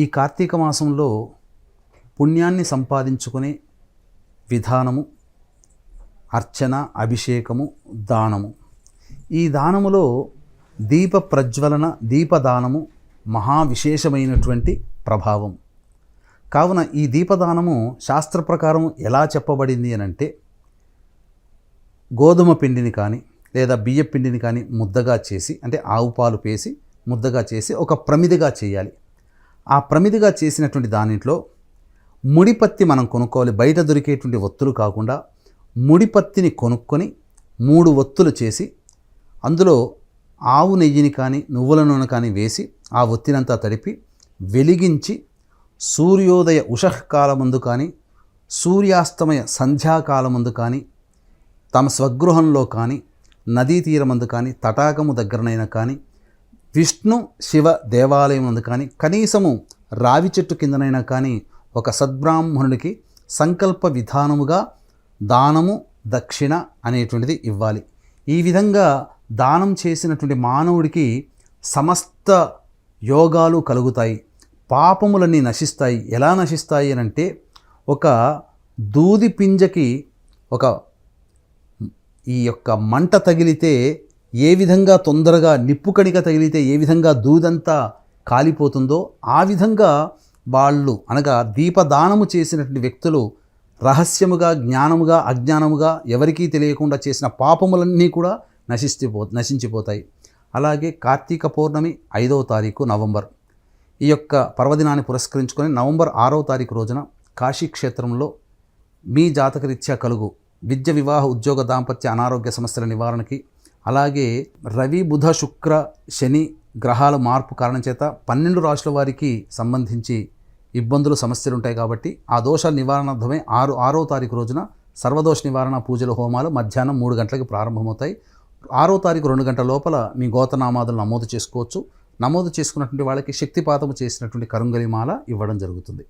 ఈ కార్తీక మాసంలో పుణ్యాన్ని సంపాదించుకునే విధానము, అర్చన, అభిషేకము, దానము. ఈ దానములో దీప ప్రజ్వలన, దీపదానము మహా విశేషమైనటువంటి ప్రభావం. కావున ఈ దీపదానము శాస్త్ర ప్రకారం ఎలా చెప్పబడింది అనంటే, గోధుమ పిండిని కానీ లేదా బియ్య పిండిని కానీ ముద్దగా చేసి, అంటే ఆవు పాలు పేసి ముద్దగా చేసి ఒక ప్రమిదిగా చేయాలి. ఆ ప్రమిదిగా చేసినటువంటి దానిలో ముడిపత్తి మనం కొనుక్కోవాలి. బయట దొరికేటువంటి ఒత్తులు కాకుండా ముడిపత్తిని కొనుక్కొని 3 ఒత్తులు చేసి అందులో ఆవు నెయ్యిని కానీ నువ్వుల నూనె కానీ వేసి ఆ ఒత్తినంతా తడిపి వెలిగించి సూర్యోదయ ఉషఃకాలమందు కానీ సూర్యాస్తమయ సంధ్యాకాలమందు కానీ తమ స్వగృహంలో కానీ నదీ తీరమందు కానీ తటాకము దగ్గరనైనా కానీ విష్ణు శివ దేవాలయం నందు కానీ కనీసము రావి చెట్టు కిందనైనా కానీ ఒక సద్బ్రాహ్మణుడికి సంకల్ప విధానముగా దానము, దక్షిణ అనేటువంటిది ఇవ్వాలి. ఈ విధంగా దానం చేసినటువంటి మానవుడికి సమస్త యోగాలు కలుగుతాయి, పాపములన్నీ నశిస్తాయి. ఎలా నశిస్తాయి అనంటే, ఒక దూది పింజకి ఈ యొక్క మంట తగిలితే ఏ విధంగా తొందరగా నిప్పు కణిక తగిలితే ఏ విధంగా దూదంతా కాలిపోతుందో ఆ విధంగా వాళ్ళు, అనగా దీపదానము చేసినటువంటి వ్యక్తులు రహస్యముగా, జ్ఞానముగా, అజ్ఞానముగా ఎవరికీ తెలియకుండా చేసిన పాపములన్నీ కూడా నశించిపోతాయి. అలాగే కార్తీక పౌర్ణమి 5వ తారీఖు నవంబర్, ఈ యొక్క పర్వదినాన్ని పురస్కరించుకొని నవంబర్ 6వ తారీఖు రోజున కాశీక్షేత్రంలో మీ జాతకరీత్యా కలుగు విద్య, వివాహ, ఉద్యోగ, దాంపత్య, అనారోగ్య సమస్యల నివారణకి, అలాగే రవి, బుధ, శుక్ర, శని గ్రహాల మార్పు కారణం చేత 12 రాశుల వారికి సంబంధించి ఇబ్బందులు, సమస్యలు ఉంటాయి. కాబట్టి ఆ దోషాల నివారణార్థమే 6వ తారీఖు రోజున సర్వదోష నివారణ పూజల హోమాలు మధ్యాహ్నం 3 గంటలకు ప్రారంభమవుతాయి. 6వ తారీఖు 2 గంటల లోపల మీ గోతనామాదులు నమోదు చేసుకోవచ్చు. నమోదు చేసుకున్నటువంటి వాళ్ళకి శక్తిపాతము చేసినటువంటి కరుంగలి మాల ఇవ్వడం జరుగుతుంది.